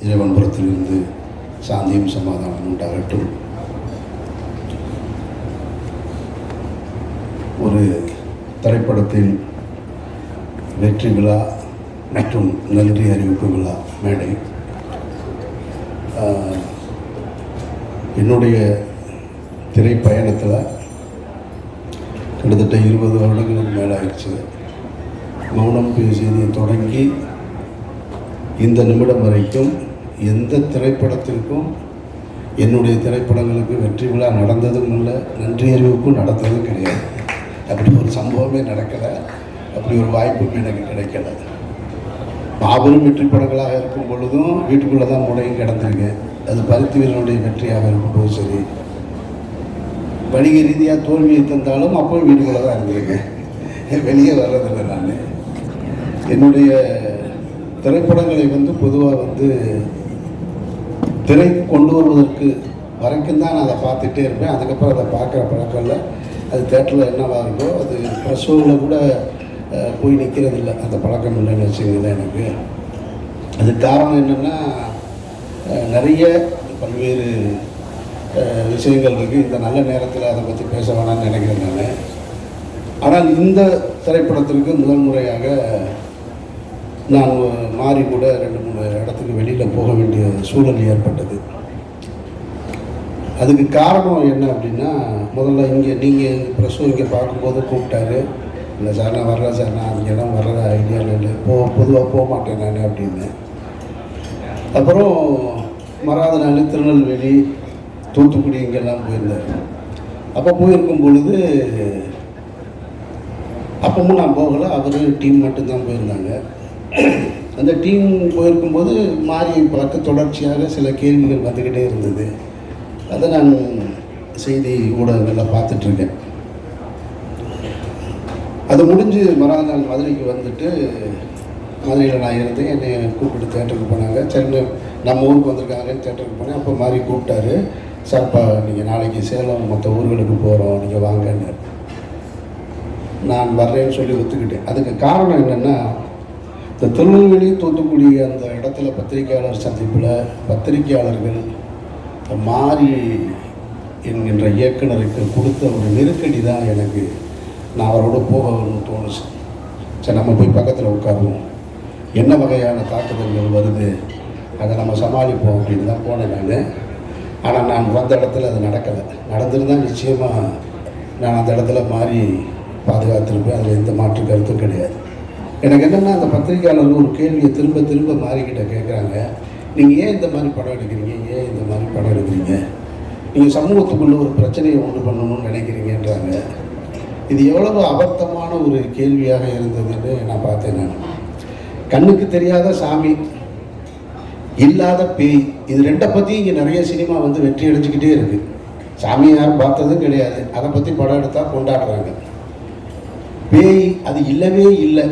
இறைவன் புறத்திலிருந்து சாந்தியும் சமாதானம் உண்டாகட்டும். ஒரு திரைப்படத்தின் வெற்றி விழா மற்றும் நன்றி அறிவிப்பு விழா மேடை. என்னுடைய திரைப்பயணத்தில் கிட்டத்தட்ட 20 வருடங்களுக்கு மேலே ஆயிடுச்சு. மௌனம் பேசியதை தொடங்கி இந்த நிமிடம் வரைக்கும் எந்த திரைப்படத்திற்கும் என்னுடைய திரைப்படங்களுக்கு வெற்றி விழா நடந்ததும் இல்லை, நன்றி அறிவிப்பும் நடந்ததும் கிடையாது. அப்படி ஒரு சம்பவமே நடக்கலை, அப்படி ஒரு வாய்ப்பும் எனக்கு கிடைக்கலை. மாபெரும் வெற்றி படங்களாக இருக்கும் பொழுதும் வீட்டுக்குள்ளே தான் முடையும் கிடந்திருக்கேன். அது பருத்தி வீரனுடைய வெற்றியாக இருக்கும்போது சரி, வணிக ரீதியாக தோல்வியை தந்தாலும் அப்போவும் வீட்டுக்குள்ளே தான் இருந்திருக்கேன், வெளியே வர்றதில்லை. நான் என்னுடைய திரைப்படங்களை பொதுவாக திரைக்கு கொண்டு வருவதற்கு வரைக்கும் தான் நான் அதை பார்த்துட்டே இருப்பேன். அதுக்கப்புறம் அதை பார்க்குற பழக்கம் இல்லை. அது தேட்டரில் என்னவா இருக்கோ அது ப்ரெஸ் ஷோவில் கூட போய் நிற்கிறதில்லை, அந்த பழக்கம் இல்லைன்னு வச்சுக்கோங்களேன். எனக்கு அது காரணம் என்னென்னா, நிறைய பல்வேறு விஷயங்கள் இருக்குது. இந்த நல்ல நேரத்தில் அதை பற்றி பேச வேணாம்னு நினைக்கிறேன் நான். ஆனால் இந்த திரைப்படத்திற்கு முதல் முறையாக நான் மாறி கூட 2-3 இடத்துக்கு வெளியில் போக வேண்டிய சூழல் ஏற்பட்டது. அதுக்கு காரணம் என்ன அப்படின்னா, முதல்ல இங்கே நீங்கள் ப்ரெஸ்ஸும் இங்கே பார்க்கும்போது கூப்பிட்டாரு. இல்லை சார் நான் வரல சார், நான் அந்த இடம் வர்ற ஐடியாவில் இல்லை, பொதுவாக போக மாட்டேன் நான் அப்படின்னு. அப்புறம் மறாத நாள் திருநெல்வேலி, தூத்துக்குடி இங்கெல்லாம் போயிருந்தார். அப்போ போயிருக்கும் பொழுது அப்பவும் நான் போகலை, அவர் டீம் மட்டும்தான் போயிருந்தாங்க. அந்த டீம் போயிருக்கும்போது மாறி பார்த்து தொடர்ச்சியாக சில கேள்விகள் வந்துக்கிட்டே இருந்தது. அதை நான் செய்தி ஊடகங்களில் பார்த்துட்ருக்கேன். அது முடிஞ்சு மறாத நாள் மதுரைக்கு வந்துட்டு, மதுரையில் நான் இருந்தேன். என்னை கூப்பிட்டு தேட்டருக்கு போனாங்க. சரி நம்ம ஊருக்கு வந்திருக்காங்கன்னு தேட்டருக்கு போனேன். அப்போ மாதிரி கூப்பிட்டாரு, சார்ப்பா நீங்கள் நாளைக்கு சேலம் மற்ற ஊர்களுக்கு போகிறோம், நீங்கள் வாங்கன்னு. நான் வர்றேன்னு சொல்லி ஒத்துக்கிட்டேன். அதுக்கு காரணம் என்னென்னா, இந்த திருநெல்வேலி தூத்துக்குடி அந்த இடத்துல பத்திரிகையாளர் சந்திப்பில் பத்திரிகையாளர்கள் மாறி என்கின்ற இயக்குனருக்கு கொடுத்த ஒரு நெருக்கடி தான் எனக்கு நான் அவரோட போகணும்னு தோணுச்சு. சரி நம்ம போய் பக்கத்தில் உட்காருவோம், என்ன வகையான தாக்குதல்கள் வருது அதை நம்ம சமாளிப்போம் அப்படின்னு தான் போனேன் நான். ஆனால் நான் வந்த இடத்துல அது நடக்கலை. நடந்திருந்தால் நிச்சயமாக நான் அந்த இடத்துல மாறி பாதுகாத்திருப்பேன், அதில் எந்த மாற்று கருத்தும் கிடையாது. எனக்கு என்னென்னா, அந்த பத்திரிகையாளர்கள் ஒரு கேள்வியை திரும்ப திரும்ப மாறிக்கிட்ட கேட்குறாங்க, நீங்கள் ஏன் இந்த மாதிரி படம் எடுக்கிறீங்க, ஏன் இந்த மாதிரி படம் எடுக்கிறீங்க, நீங்கள் சமூகத்துக்குள்ளே ஒரு பிரச்சனையை உண்டு பண்ணணும்னு நினைக்கிறீங்கன்றாங்க. இது எவ்வளவு அபத்தமான ஒரு கேள்வியாக இருந்ததுன்னு நான் பார்த்தேன். நான் கண்ணுக்கு தெரியாத சாமி, இல்லாத பேய், இது ரெண்டை பற்றி இங்கே நிறைய சினிமா வெற்றி அடைஞ்சிக்கிட்டே இருக்குது. சாமியை யாரும் பார்த்ததும் கிடையாது, அதை பற்றி படம் எடுத்தால் கொண்டாடுறாங்க. பேய் அது இல்லவே இல்லை.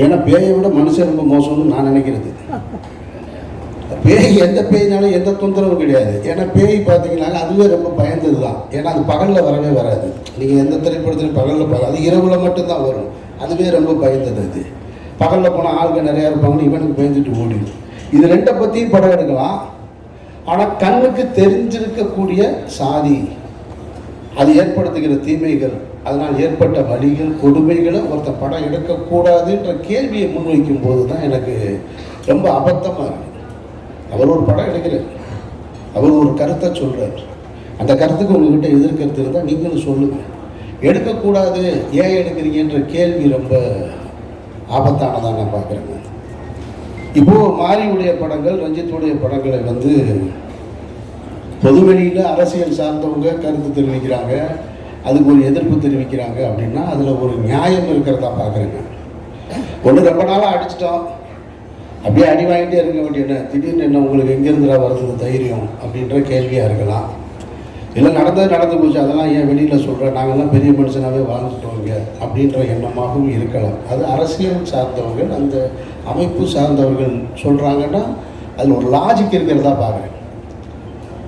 ஏன்னா பேயை விட மனுஷன் ரொம்ப மோசம்னு நான் நினைக்கிறது. பேய் எந்த பேய்னாலும் எந்த தொந்தரவும் கிடையாது. ஏன்னா பேய் பார்த்தீங்கன்னா அதுவே ரொம்ப பயந்தது தான். ஏன்னா அது பகலில் வரவே வராது. நீங்கள் எந்த திரைப்படத்துலையும் பகலில் பார்க்க, அது இரவில் மட்டும்தான் வரும். அதுவே ரொம்ப பயந்தது. அது பகலில் போனால் ஆளுங்க நிறையா இருப்பாங்கன்னு இவனுக்கு பயந்துட்டு ஓடிடும். இது ரெண்டை பற்றியும் படம் எடுக்கலாம். ஆனால் கண்ணுக்கு தெரிஞ்சிருக்கக்கூடிய சாதி, அது ஏற்படுத்துகிற தீமைகள், அதனால் ஏற்பட்ட வலிகள், கொடுமைகளை ஒருத்தர் படம் எடுக்கக்கூடாதுன்ற கேள்வியை முன்வைக்கும் போது தான் எனக்கு ரொம்ப அபத்தமாக இருக்குது. அவர் ஒரு படம் எடுக்கிறார், அவர் ஒரு கருத்தை சொல்கிறார். அந்த கருத்துக்கு உங்கள்கிட்ட எதிர்கருத்து இருந்தால் நீங்களும் சொல்லுங்கள். எடுக்கக்கூடாது, ஏன் எடுக்கிறீங்கன்ற கேள்வி ரொம்ப ஆபத்தானதாக நான் பார்க்குறேங்க. இப்போது மாரியுடைய படங்கள், ரஞ்சித்துடைய படங்களை பொதுவெளியில் அரசியல் சார்ந்தவங்க கருத்து தெரிவிக்கிறாங்க, அதுக்கு ஒரு எதிர்ப்பு தெரிவிக்கிறாங்க அப்படின்னா அதில் ஒரு நியாயம் இருக்கிறதா பார்க்குறேங்க. ஒன்று ரொம்ப நாளாக அடிச்சிட்டோம், அப்படியே அடி வாங்கிட்டே இருக்க வேண்டிய திடீர்னு என்ன உங்களுக்கு எங்கேருந்துடா வருது தைரியம் அப்படின்ற கேள்வியாக இருக்கலாம். இல்லை நடந்து போச்சு, அதெல்லாம் ஏன் வெளியில் சொல்கிறேன், நாங்கள்லாம் பெரிய மனுஷனாகவே வாழ்ந்துட்டோங்க அப்படின்ற எண்ணமாகவும் இருக்கலாம். அது அரசியல் சார்ந்தவர்கள், அந்த அமைப்பு சார்ந்தவர்கள் சொல்கிறாங்கன்னா அதில் ஒரு லாஜிக் இருக்கிறதா பார்க்குறேன்.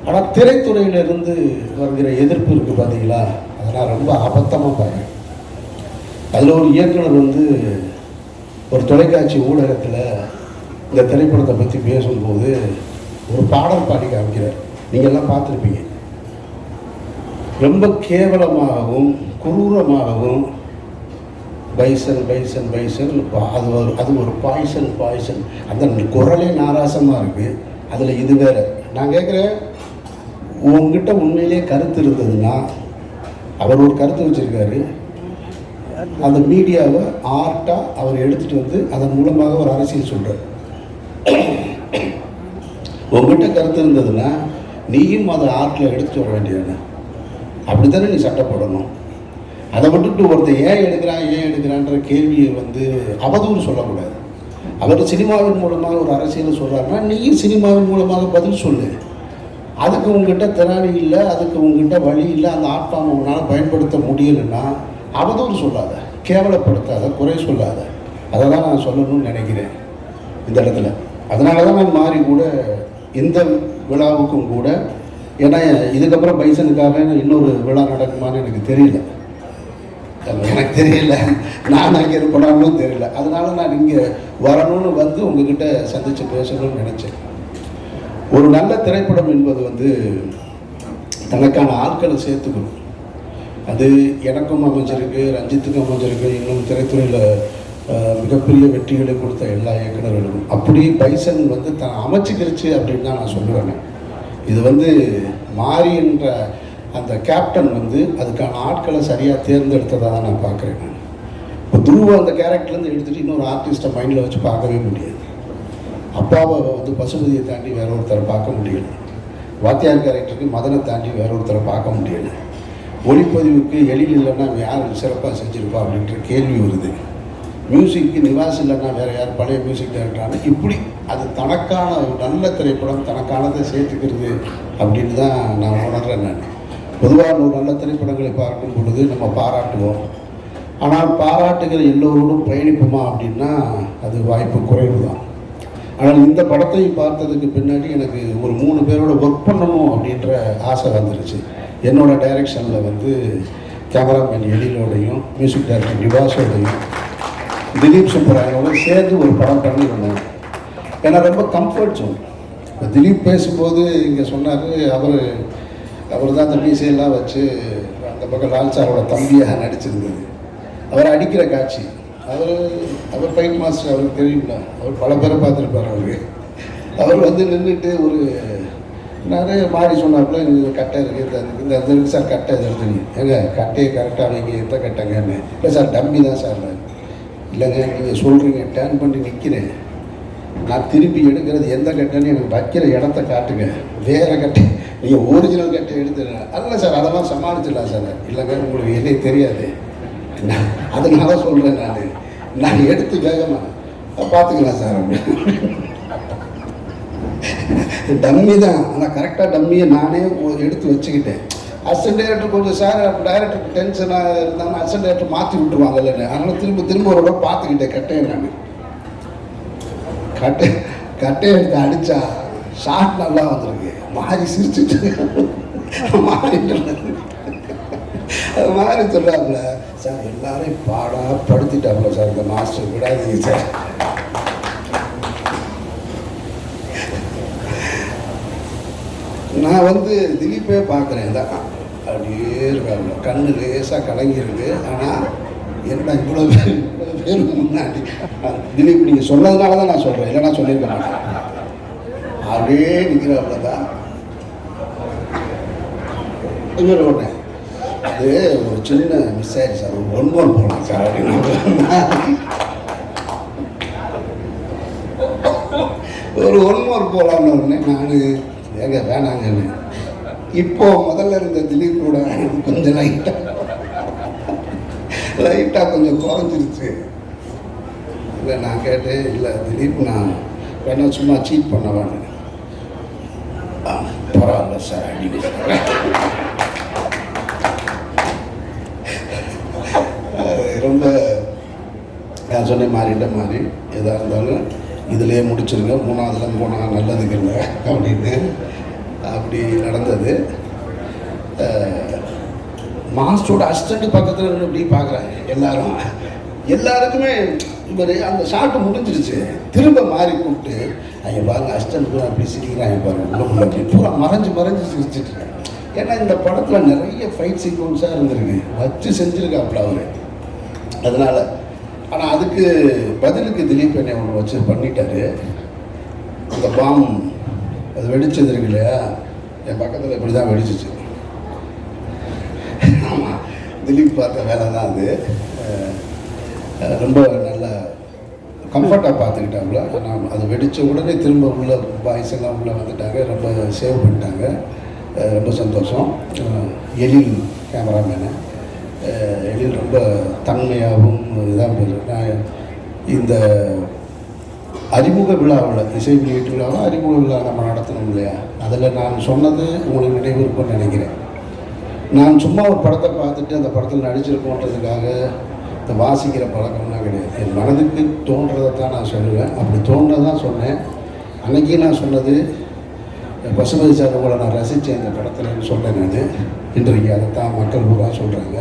ஆனால் திரைத்துறையிலிருந்து வருகிற எதிர்ப்பு இருக்குது பார்த்தீங்களா, அதெல்லாம் ரொம்ப அபத்தமாக பார்க்குறேன். அதில் ஒரு இயக்குனர் ஒரு தொலைக்காட்சி ஊடகத்தில் இந்த திரைப்படத்தை பற்றி பேசும்போது ஒரு பாடல் பாடி காமிக்கிறார். நீங்கள்லாம் பார்த்துருப்பீங்க. ரொம்ப கேவலமாகவும் குரூரமாகவும் பைசன் பைசன் பைசன் அது ஒரு பாய்சன் அந்த குரலே நாராசமாக இருக்குது. அதில் இது வேறு. நான் கேட்குறேன், உங்ககிட்ட உண்மையிலே கருத்து இருந்ததுன்னா, அவர் ஒரு கருத்து வச்சுருக்காரு, அந்த மீடியாவை ஆர்ட்டாக அவர் எடுத்துகிட்டு வந்து அதன் மூலமாக ஒரு அரசியல் சொல்கிறார். உங்ககிட்ட கருத்து இருந்ததுன்னா நீயும் அதை ஆர்ட்டில் எடுத்துகிட்டு வர வேண்டியது. அப்படி தானே நீ சட்டப்படணும். அதை விட்டுட்டு ஒருத்தர் ஏன் எடுக்கிறான்ற கேள்வியை வந்து அவதூறு சொல்லக்கூடாது. அவர் சினிமாவின் மூலமாக ஒரு அரசியலை சொல்கிறாருன்னா நீயும் சினிமாவின் மூலமாக பதில் சொல்லு. அதுக்கு உங்ககிட்ட திறமை இல்லை, அதுக்கு உங்ககிட்ட வழி இல்லை, அந்த ஆட்பாமை உன்னால் பயன்படுத்த முடியலைன்னா அவதூறு சொல்லாத, கேவலப்படுத்தாத, குறை சொல்லாத. அதை தான் நான் சொல்லணும்னு நினைக்கிறேன் இந்த இடத்துல. அதனால தான் நான் மாறி கூட இந்த விழாவுக்கும் கூட, ஏன்னா இதுக்கப்புறம் பைசனுக்காக இன்னொரு விழா நடக்குமான்னு எனக்கு தெரியல, நான் அங்கே இருப்பனாலும் தெரியல. அதனால நான் இங்கே வரணும்னு வந்து உங்ககிட்ட சந்தித்து பேசணும்னு நினச்சேன். ஒரு நல்ல திரைப்படம் என்பது வந்து தனக்கான ஆட்களை சேர்த்துக்கணும். அது எனக்கும் அமைஞ்சிருக்கு, ரஞ்சித்துக்கும் அமைஞ்சிருக்கு, இன்னும் திரைத்துறையில் மிகப்பெரிய வெற்றிகளை கொடுத்த எல்லா இயக்குநர்களுக்கும். அப்படி பைசன் வந்து தான் அமைச்சிக்கிருச்சு அப்படின்னு தான் நான் சொல்லுவேன். இது வந்து மாறி என்ற அந்த கேப்டன் வந்து அதுக்கான ஆட்களை சரியாக தேர்ந்தெடுத்ததாக தான் நான் பார்க்குறேன். நான் இப்போ துருவ அந்த கேரக்டர்லேருந்து எடுத்துகிட்டு இன்னொரு ஆர்டிஸ்ட்டை மைண்டில் வச்சு பார்க்கவே முடியாது. அப்பாவை வந்து பசுபதியை தாண்டி வேற ஒருத்தரை பார்க்க முடியலை. வாத்தியார் கேரக்டருக்கு மதனை தாண்டி வேற ஒருத்தரை பார்க்க முடியலை. ஒளிப்பதிவுக்கு எழில் இல்லைன்னா யார் சிறப்பாக செஞ்சுருப்பா அப்படின்ற கேள்வி வருது. மியூசிக்கு நிவாஸ் இல்லைன்னா வேறு யார் பழைய மியூசிக் டைரக்டரான இப்படி அது தனக்கான ஒரு நல்ல திரைப்படம் தனக்கானதை சேர்த்துக்கிறது அப்படின்னு தான் நான் உணர்றேன். நான் பொதுவாக ஒரு நல்ல திரைப்படங்களை பார்க்கும் பொழுது நம்ம பாராட்டுவோம். ஆனால் பாராட்டுகிற எல்லோரோடும் பயணிப்போமா அப்படின்னா அது வாய்ப்பு குறைவு தான். ஆனால் இந்த படத்தையும் பார்த்ததுக்கு பின்னாடி எனக்கு ஒரு 3 பேரோட ஒர்க் பண்ணணும் அப்படின்ற ஆசை வந்துருச்சு. என்னோடய டைரக்ஷனில் வந்து கேமராமேன் எழிலோடையும் மியூசிக் டைரக்டர் நிவாஸோடையும் திலீப் சுப்பராயனோட சேர்ந்து ஒரு படம் பண்ணியிருந்தேன். ஏன்னா ரொம்ப கம்ஃபர்ட் ஜோன். திலீப் பேசும்போது இங்கே சொன்னார், அவர் தான் அந்த மீசையெல்லாம் வச்சு அந்த பக்கம் லால் சாரோட தம்பியாக நடிச்சிருந்தது. அவர் அடிக்கிற காட்சி, அவர் ஃபைட் மாஸ்டர், அவருக்கு தெரியும்ல, அவர் பல பேரை பார்த்துருப்பார். அவர் வந்து நின்றுட்டு ஒரு நிறைய மாறி சொன்னாப்புல எனக்கு கட்டை இருக்குது, இந்த இருக்குது சார் கட்டை எடுத்துங்க, ஏங்க கட்டையை கரெக்டாக வைங்க, எந்த கட்டைங்கன்னு. இல்லை சார் டம்மி தான் சார். இல்லைங்க நீங்கள் சொல்கிறீங்க, டேர்ன் பண்ணி நிற்கிறேன், நான் திருப்பி எடுக்கிறது எந்த கட்டைன்னு எனக்கு வைக்கிற இடத்த காட்டுங்க, வேறு கட்டை நீங்கள் ஒரிஜினல் கட்டை எடுத்துருங்க. அல்ல சார் அதெல்லாம் சமாளிச்சிடலாம் சார். இல்லைங்க உங்களுக்கு என்னே தெரியாது, அதனால சொல்கிறேன், நான் எடுத்து வேகமாக பார்த்துக்கலாம் சார் அப்படின்னு. டம்மி தான், ஆனால் கரெக்டாக டம்மியை நானே எடுத்து வச்சுக்கிட்டேன். அசிஸ்டன்ட் டைரக்டர் கொஞ்சம் சார் டைரக்டருக்கு டென்ஷனாக இருந்தாலும் அசிஸ்டன்ட் டைரக்டர் மாற்றி விட்டுருவாங்க இல்லைன்னு, அதனால் திரும்ப ஒரு தடவை பார்த்துக்கிட்டேன் கட்டையை. நான் கட்டையை எடுத்து அடித்தா ஷார்ட் நல்லா வந்திருக்கு. மாறி சிரிச்சுட்டு மாறிட்டு அது மாதிரி சொல்கிறாப்புல சார், எல்லாரையும் பாடாக படுத்திட்டாப்புல சார் இந்த மாஸ்டர், விடாதீங்க சார். நான் வந்து திலீப்பே பார்க்குறேன் தான், அப்படியே இருக்காங்க, கண்ணு லேசாக கலங்கியிருக்கு. ஆனால் என்னடா இவ்வளோ பேர் முன்னாடி திலீப் நீங்கள் சொன்னதுனால தான் நான் சொல்கிறேன், இல்லைன்னா சொல்லியிருக்க மாட்டேன். அப்படியே நிற்கிறாப்புல தான். இன்னொரு ஒன்று, அது ஒரு சின்ன மிஸ் ஆயிடுச்சு சார், ஒரு 1 more போகலாம் சார் அப்படின்னு. ஒரு 1 more போகலான்னு ஒன்று நான் ஏங்க வேணாங்கன்னு. இப்போ முதல்ல இருந்த திலீப் கூட கொஞ்சம் லைட்டாக கொஞ்சம் குறைஞ்சிருச்சு. இல்லை நான் கேட்டேன், இல்லை திலீப் நான் வேணா சும்மா சீட் பண்ணவான்னு. பரவாயில்ல சார் அடிக்க ரொம்ப நான் சொன்னேன், மாறிட்ட மாதிரி எதாக இருந்தாலும் இதிலே முடிச்சிருங்க, 3ஆவதுல போனால் நல்லதுக்கு இல்லை அப்படின்னு. அப்படி நடந்தது. மாஸ்டரோட அசிஸ்டண்ட் பக்கத்தில் இப்படி பார்க்குறாங்க எல்லாரும். எல்லாருக்குமே இவர் அந்த ஷாட்டு முடிஞ்சிருச்சு, திரும்ப மாறி கூப்பிட்டு ஐயா பாருங்க அசிஸ்டன்ட் கூட அப்படி சிரிக்கிறாங்க பாருங்க உள்ளுக்குள்ள அப்படி பூரா மறைஞ்சு சிரிச்சிட்டு இருக்கேன். ஏன்னா இந்த படத்தில் நிறைய ஃபைட் சீக்வன்ஸாக இருந்திருக்கு, வச்சு செஞ்சுருக்காப்புல அவர். அதனால் ஆனால் அதுக்கு பதிலுக்கு திலீப் என்னை ஒன்று வச்சு பண்ணிட்டாரு. அந்த பாம் அது வெடிச்சது இருக்கு இல்லையா, என் பக்கத்தில் இப்படி தான் வெடிச்சிச்சு. ஆமாம், திலீப் பார்த்த வேலை தான் அது. ரொம்ப நல்லா கம்ஃபர்ட்டாக பார்த்துக்கிட்டாங்களா. நான் அது வெடித்த உடனே திரும்ப உள்ள பாய்ஸ் எல்லாம் உள்ளே வந்துட்டாங்க, ரொம்ப சேவ் பண்ணிட்டாங்க. ரொம்ப சந்தோஷம். எழில் கேமராமேனு, எழில் ரொம்ப தன்மையாகவும் இதாக நான் இந்த அறிமுக விழாவில், இசை வெளியீட்டு விழாவில் அறிமுக விழா நம்ம நடத்தணும் இல்லையா, அதில் நான் சொன்னது உங்களுக்கு நினைவு இருக்கும்னு நினைக்கிறேன். நான் சும்மா ஒரு படத்தை பார்த்துட்டு அந்த படத்தில் நடிச்சிருக்கோன்றதுக்காக இந்த வாசிக்கிற பழக்கம்லாம் கிடையாது. என் மனதுக்கு தோன்றதை தான் நான் சொல்லுவேன். அப்படி தோன்றதான் சொன்னேன். அன்றைக்கி நான் சொன்னது பசுபதி சார் உங்களை நான் ரசித்தேன் இந்த படத்துலன்னு சொன்னேன் நான். இன்றைக்கு அதை தான் மக்கள் பூரா சொல்கிறாங்க.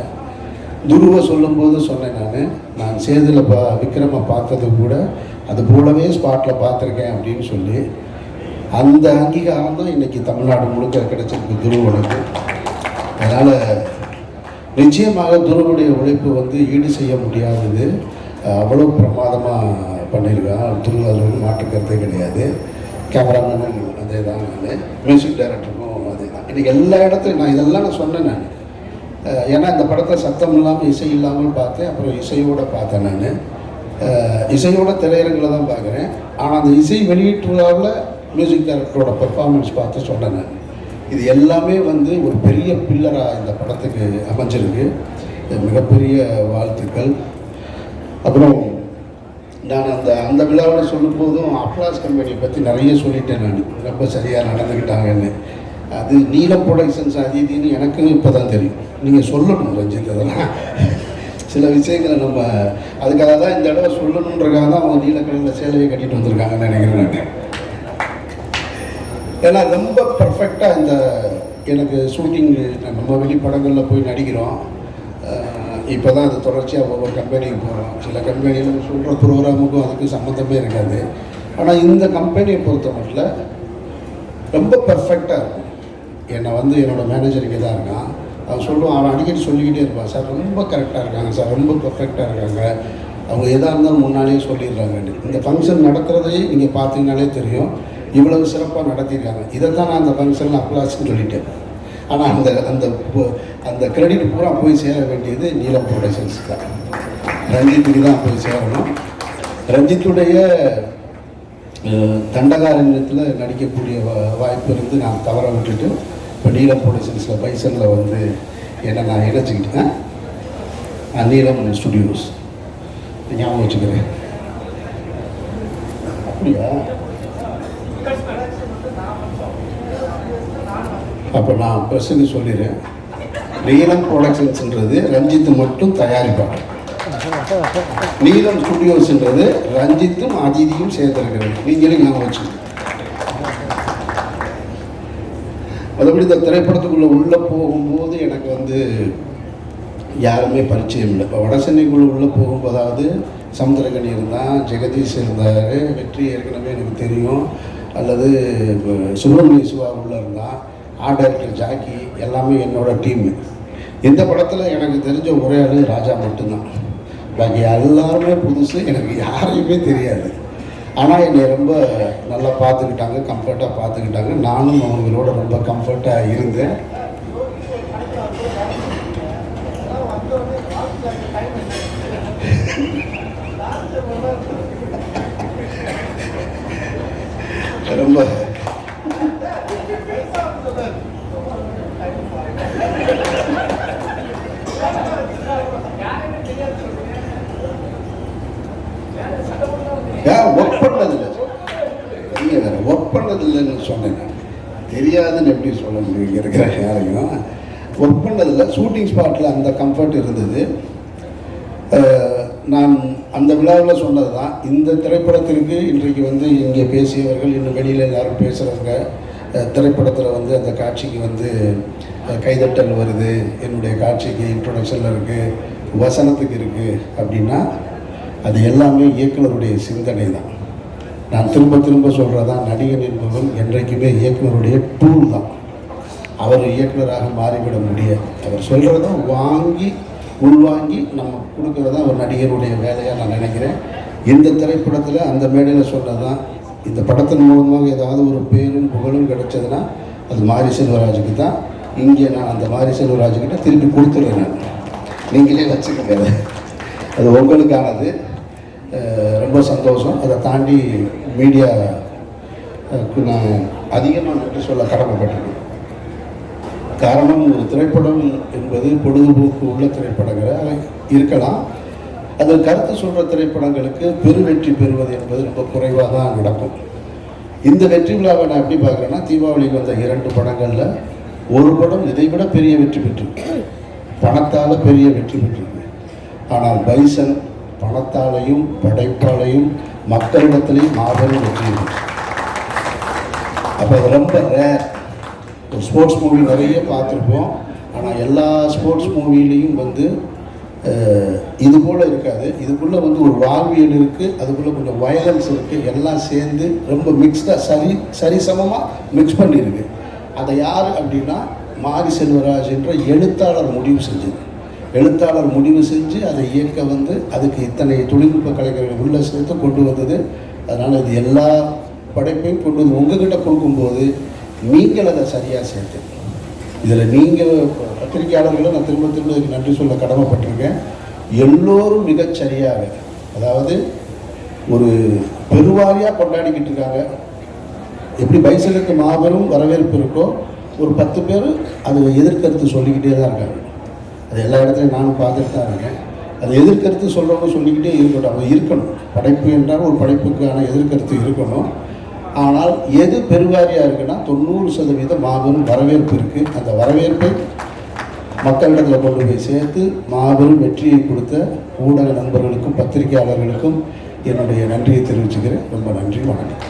துருவை சொல்லும்போது சொன்னேன் நான் சேதில் விக்ரமை பார்த்தது கூட அது போலவே ஸ்பாட்டில் பார்த்துருக்கேன் அப்படின்னு சொல்லி அந்த அங்கீகாரம் தான் இன்றைக்கி தமிழ்நாடு முழுக்க கிடைச்சிருக்கு துருவனுக்கு. அதனால் நிச்சயமாக துருவனுடைய உழைப்பு வந்து ஈடு செய்ய முடியாதது. அவ்வளோ பிரமாதமாக பண்ணியிருக்கான் துரு, அது வந்து மாற்றுக்கிறதே கிடையாது. கேமராமேனும் அதே தான், நான் மியூசிக் டைரக்டருக்கும் அதே தான். இன்றைக்கி எல்லா இடத்துலையும் நான் இதெல்லாம் நான் சொன்னேன் நான். ஏன்னா இந்த படத்தை சத்தம் இல்லாமல் இசை இல்லாமல் பார்த்தேன், அப்புறம் இசையோடு பார்த்தேன் நான். இசையோட திரையரங்கில் தான் பார்க்குறேன். ஆனால் அந்த இசை வெளியீட்டு விழாவில் மியூசிக் டைரக்டரோட பெர்ஃபார்மன்ஸ் பார்த்து சொன்னேன் நான். இது எல்லாமே வந்து ஒரு பெரிய பில்லராக இந்த படத்துக்கு அமைஞ்சிருக்கு. மிகப்பெரிய வாழ்த்துக்கள். அப்புறம் நான் அந்த விழாவில் சொல்லும் போதும் அப்ளாஸ் கம்பெனியை பற்றி நிறைய சொல்லிட்டேன் நான், ரொம்ப சரியாக நடந்துக்கிட்டாங்கன்னு. அது நீலம் ப்ரொடக்ஷன்ஸ் அது இதுன்னு எனக்கும் இப்போ தான் தெரியும். நீங்கள் சொல்லணும் ரஞ்சித், அதெல்லாம் சில விஷயங்களை நம்ம அதுக்காக தான் இந்த தடவை சொல்லணுன்றக்காக தான் அவங்க நீலக்கடலில் சேலையை கட்டிட்டு வந்திருக்காங்கன்னு நினைக்கிறேன் நான். ஏன்னா ரொம்ப பர்ஃபெக்டாக இந்த எனக்கு ஷூட்டிங் நம்ம வெளிப்படங்களில் போய் நடிக்கிறோம். இப்போ தான் அது தொடர்ச்சியாக ஒவ்வொரு கம்பெனிக்கு போகிறோம். சில கம்பெனியில் சொல்கிற ப்ரோக்ராமுக்கும் அதுக்கு சம்மந்தமே இருக்காது. ஆனால் இந்த கம்பெனியை பொறுத்த மட்டும் ரொம்ப பர்ஃபெக்டாக இருக்கும். என்னை வந்து என்னோடய மேனேஜர் இங்கே தான் இருக்கான், அவன் சொல்லுவான், அவன் அடிக்கடி சொல்லிக்கிட்டே இருப்பான், சார் ரொம்ப கரெக்டாக இருக்காங்க சார், ரொம்ப பர்ஃபெக்டாக இருக்காங்க, அவங்க எதாக இருந்தாலும் முன்னாடியே சொல்லிடுறாங்கன்னு. இந்த ஃபங்க்ஷன் நடத்துகிறதையே நீங்கள் பார்த்தீங்கனாலே தெரியும், இவ்வளவு சிறப்பாக நடத்தியிருக்காங்க. இதை தான் நான் அந்த ஃபங்க்ஷனில் அப்ளாஸ்ன்னு சொல்லிட்டேன். ஆனால் அந்த அந்த அந்த கிரெடிட் பூரா போய் சேர வேண்டியது நீலம் ப்ரொடக்ஷன்ஸ் தான், ரஞ்சித்துக்கு தான் போய் சேரணும். ரஞ்சித்துடைய தண்டகாரண்யத்தில் நடிக்கக்கூடிய வாய்ப்பு இருந்து நான் தவற விட்டுட்டு இப்போ நீலம் ப்ரொடக்ஷன்ஸில் பைசனில் வந்து என்னை நான் இணைச்சிக்கிட்டேன். நீலம் ஸ்டுடியோஸ் ஞாபகம் வச்சுக்கிறேன். அப்படியா? அப்போ நான் பிரச்சனை சொல்லிடுறேன். நீலம் ப்ரொடக்ஷன்ஸ்ன்றது ரஞ்சித்து மட்டும் தயாரிப்பாங்க, நீலம் ஸ்டுடியோஸ்ன்றது ரஞ்சித்தும் அதிதியும் சேர்ந்திருக்கிறது. நீங்களும் ஞாபகம் வச்சுக்கோங்க. மற்றபடி இந்த திரைப்படத்துக்குள்ளே உள்ளே போகும்போது எனக்கு வந்து யாருமே பரிச்சயம் இல்லை. இப்போ வட சென்னைக்குள்ளே உள்ளே போகும்போதாவது சமுத்திரக்கனி இருந்தால், ஜெகதீஷ் இருந்தார், வெற்றி ஏற்கனவே எனக்கு தெரியும், அல்லது சுப்பிரமணிய சிவா உள்ளே இருந்தால், ஆர்ட் டைரக்டர் ஜாக்கி, எல்லாமே என்னோடய டீமு. இந்த படத்தில் எனக்கு தெரிஞ்ச ஒரே ஆள் ராஜா மட்டும்தான். பாக்கி எல்லாருமே புதுசு, எனக்கு யாரையுமே தெரியாது. ஆனால் என்னை ரொம்ப நல்லா பார்த்துக்கிட்டாங்க, கம்ஃபர்ட்டாக பார்த்துக்கிட்டாங்க. நானும் அவங்களோட ரொம்ப கம்ஃபர்ட்டாக இருந்தேன். ரொம்ப ஒர்க் பண்ணதில்லை, நீங்கள் வேறு ஒர்க் பண்ணதில்லைன்னு சொன்னேன். தெரியாதுன்னு எப்படி சொல்ல முடியும் இருக்கிற யாரையும். ஒர்க் பண்ணதில்லை. ஷூட்டிங் ஸ்பாட்டில் அந்த கம்ஃபர்ட் இருந்தது. நான் அந்த விழாவில் சொன்னது தான், இந்த திரைப்படத்திற்கு இன்றைக்கு வந்து இங்கே பேசியவர்கள் இன்னும் வெளியில் எல்லோரும் பேசுகிறவங்க, திரைப்படத்தில் வந்து அந்த காட்சிக்கு வந்து கைதட்டல் வருது, என்னுடைய காட்சிக்கு இன்ட்ரொடக்ஷனில் இருக்குது, வசனத்துக்கு இருக்குது அப்படின்னா அது எல்லாமே இயக்குனருடைய சிந்தனை தான். நான் திரும்ப திரும்ப சொல்கிறதான், நடிகன் என்பவன் என்றைக்குமே இயக்குனருடைய டூல் தான். அவர் இயக்குனராக மாறிவிட முடியாது. அவர் சொல்கிறத வாங்கி உள்வாங்கி நம்ம கொடுக்குறதா ஒரு நடிகருடைய வேலையாக நான் நினைக்கிறேன். இந்த திரைப்படத்தில் அந்த மேடையில் சொன்னதான், இந்த படத்தின் மூலமாக ஏதாவது ஒரு பேரும் புகழும் கிடைச்சதுன்னா அது மாரி செல்வராஜுக்கு தான். இங்கே நான் அந்த மாரி செல்வராஜுக்கிட்ட திருப்பி கொடுத்துட்றேன். நீங்களே வச்சுக்கோங்க, அது உங்களுக்கானது. ரொம்ப சந்தோஷம். அதை தாண்டி மீடியாவுக்கு நான் அதிகமாக நன்றி சொல்ல கடமைப்பட்டிருக்கேன். காரணம், ஒரு திரைப்படம் என்பது பொழுதுபோக்கு உள்ள திரைப்படங்களாக இருக்கலாம். அதில் கருத்து சொல்கிற திரைப்படங்களுக்கு பெருவெற்றி பெறுவது என்பது ரொம்ப குறைவாக தான் நடக்கும். இந்த வெற்றி விழாவை நான் எப்படி பார்க்குறேன்னா, தீபாவளிக்கு வந்த 2 படங்களில் ஒரு படம் இதை விட பெரிய வெற்றி பெற்றிருக்கு, பணத்தால் பெரிய வெற்றி பெற்றிருக்கு. ஆனால் பைசன் பணத்தாலையும் படைப்பாலையும் மக்களிடத்திலையும் மாபெரும் வெற்றி இருக்கு. அப்போ அது ரொம்ப ரேர். ஒரு ஸ்போர்ட்ஸ் மூவி நிறைய பார்த்துருப்போம், ஆனால் எல்லா ஸ்போர்ட்ஸ் மூவிலையும் இது போல் இருக்காது. இதுக்குள்ளே ஒரு வாழ்வியல் இருக்குது, அதுக்குள்ளே கொஞ்சம் வயலன்ஸ் இருக்குது, எல்லாம் சேர்ந்து ரொம்ப மிக்ஸ்டாக சரிசமமாக மிக்ஸ் பண்ணியிருக்கு. அதை யார் அப்படின்னா மாரி செல்வராஜ் என்ற எழுத்தாளர் முடிவு செஞ்சது. எழுத்தாளர் முடிவு செஞ்சு அதை இயக்க அதுக்கு இத்தனை தொழில்நுட்ப கலைஞர்கள் உள்ள சேர்த்து கொண்டு வந்தது. அதனால் இது எல்லா படைப்பையும் கொண்டு வந்து உங்ககிட்ட கொடுக்கும்போது நீங்கள் அதை சரியாக சேர்த்து, இதில் நீங்கள் பத்திரிகையாளர்களை நான் திரும்ப திரும்ப நன்றி சொல்ல கடமைப்பட்டிருக்கேன். எல்லோரும் மிகச்சரியாக, அதாவது ஒரு பெருவாரியாக கொண்டாடிக்கிட்டு இருக்காங்க. எப்படி பைசனுக்கு மாபெரும் வரவேற்பு இருக்கோ, ஒரு 10 பேர் அது எதிர்கருத்து சொல்லிக்கிட்டே தான் இருக்காங்க. அது எல்லா இடத்துலையும் நானும் பார்த்துட்டு தான் இருக்கேன். அது எதிர்கருத்து சொல்கிறவங்க சொல்லிக்கிட்டே இருக்கட்டும், அவங்க இருக்கணும். படைப்பு என்றால் ஒரு படைப்புக்கான எதிர்கருத்து இருக்கணும். ஆனால் எது பெருவாரியாக இருக்குன்னா 90% மாபெரும் வரவேற்பு இருக்குது. அந்த வரவேற்பை மக்களிடத்தில் கொண்டு போய் சேர்த்து மாபெரும் வெற்றியை கொடுத்த ஊடக நண்பர்களுக்கும் பத்திரிகையாளர்களுக்கும் என்னுடைய நன்றியை தெரிவிச்சுக்கிறேன். ரொம்ப நன்றி, வணக்கம்.